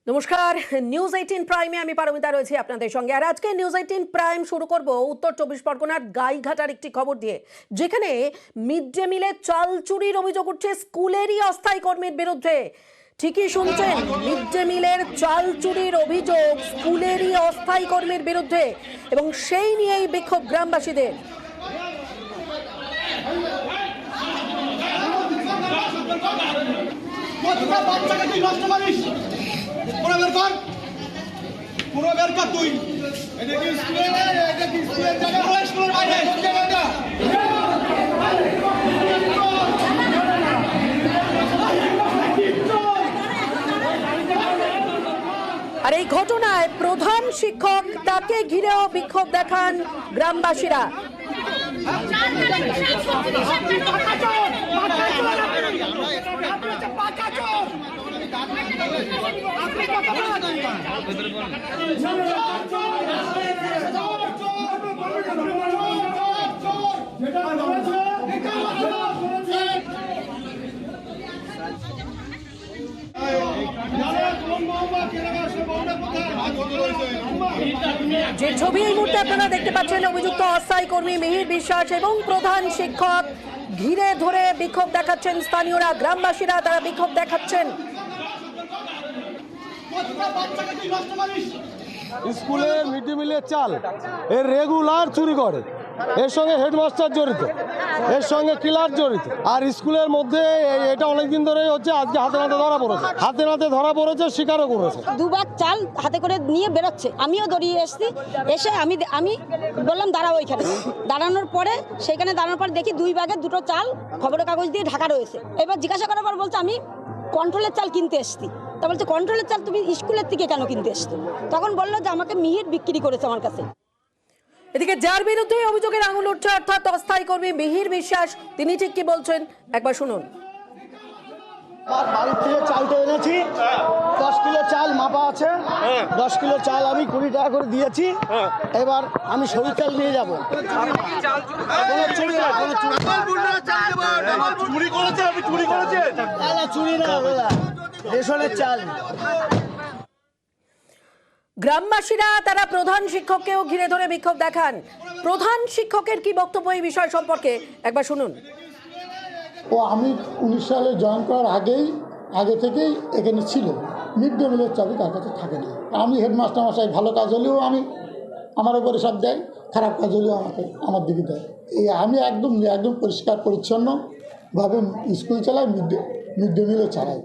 নমস্কার, নিউজ 18 প্রাইমে আমি পারমিতা রয়েছি আপনাদের সঙ্গে। আর আজকে নিউজ 18 প্রাইম শুরু করব উত্তর 24 পরগনার গাইঘাটার একটি খবর দিয়ে, যেখানে মিড ডে মিলে চাল চুরির অভিযোগ উঠছে স্কুলেরই অস্থায়ী কর্মীর বিরুদ্ধে। ঠিকই শুনছেন, মিড ডে মিলের চাল চুরির অভিযোগ স্কুলেরই অস্থায়ী কর্মীর বিরুদ্ধে, এবং সেই নিয়েই বিক্ষোভ গ্রামবাসীদের। আর এই ঘটনায় প্রধান শিক্ষক, তাকে ঘিরেও বিক্ষোভ দেখান গ্রামবাসীরা। যে ছবি এই মুহূর্তে আপনারা দেখতে পাচ্ছেন, অভিযুক্ত অস্থায়ী কর্মী মিহির বিশ্বাস এবং প্রধান শিক্ষক ঘিরে ধরে বিক্ষোভ দেখাচ্ছেন স্থানীয়রা, গ্রামবাসীরা তারা বিক্ষোভ দেখাচ্ছেন। স্কুলের মিড ডে মিলের চাল এর রেগুলার চুরি করে, এর সঙ্গে হেডমাস্টার জড়িত, এর সঙ্গে ক্লার্ক জড়িত। আর স্কুলের মধ্যে এটা অনেকদিন ধরেই হচ্ছে, আজকে হাতে নাতে ধরা পড়েছে, হাতে নাতে ধরা পড়েছে, স্বীকারও করেছে। দুবার চাল হাতে করে নিয়ে বেরোচ্ছে, আমিও দৌড়িয়ে এসেছি। এসে আমি বললাম দাঁড়াও ওইখানে। দাঁড়ানোর পরে সেখানে দাঁড়ানোর পর দেখি দুই ব্যাগে দুটো চাল খবরের কাগজ দিয়ে ঢাকা রয়েছে। এবার জিজ্ঞাসা করার পর বলছে আমি কন্ট্রোলের চাল কিনতে এসেছি। তা বলছে কন্ট্রোলের চাল তুমি স্কুলের থেকে কেন কিনতে এসছো? তখন বললো যে আমাকে মিহির বিক্রি করেছে আমার কাছে। এদিকে যার বিরুদ্ধে অভিযোগের আঙুল উঠছে, অর্থাৎ অস্থায়ী কর্মী মিহির বিশ্বাস, তিনি ঠিক কি বলছেন একবার শুনুন। বাড়ির থেকে চালটা এনেছি, 10 কিলো চাল মাপা আছে, 10 কিলো চাল আমি 20 টাকা করে দিয়েছি। এবার আমি সরু চাল নিয়ে যাবো। চুরি না, রেশনের চাল। গ্রামবাসীরা তারা প্রধান শিক্ষককেও ঘিরে ধরে বিক্ষোভ দেখান। প্রধান শিক্ষকের কি বক্তব্য এই বিষয় সম্পর্কে একবার শুনুন। আমি 19 সালে জয়েন করার আগে থেকেই এখানে ছিল। মিড ডে মিলের চাবি তার কাছে থাকে না। আমি হেডমাস্টার মশাই, ভালো কাজ হলেও আমার উপরে সব দেয়, খারাপ কাজ হলেও আমার দিকে দেয়। আমি একদম পরিষ্কার পরিচ্ছন্নভাবে স্কুল চালাই, মিড ডে মিলও চালাই।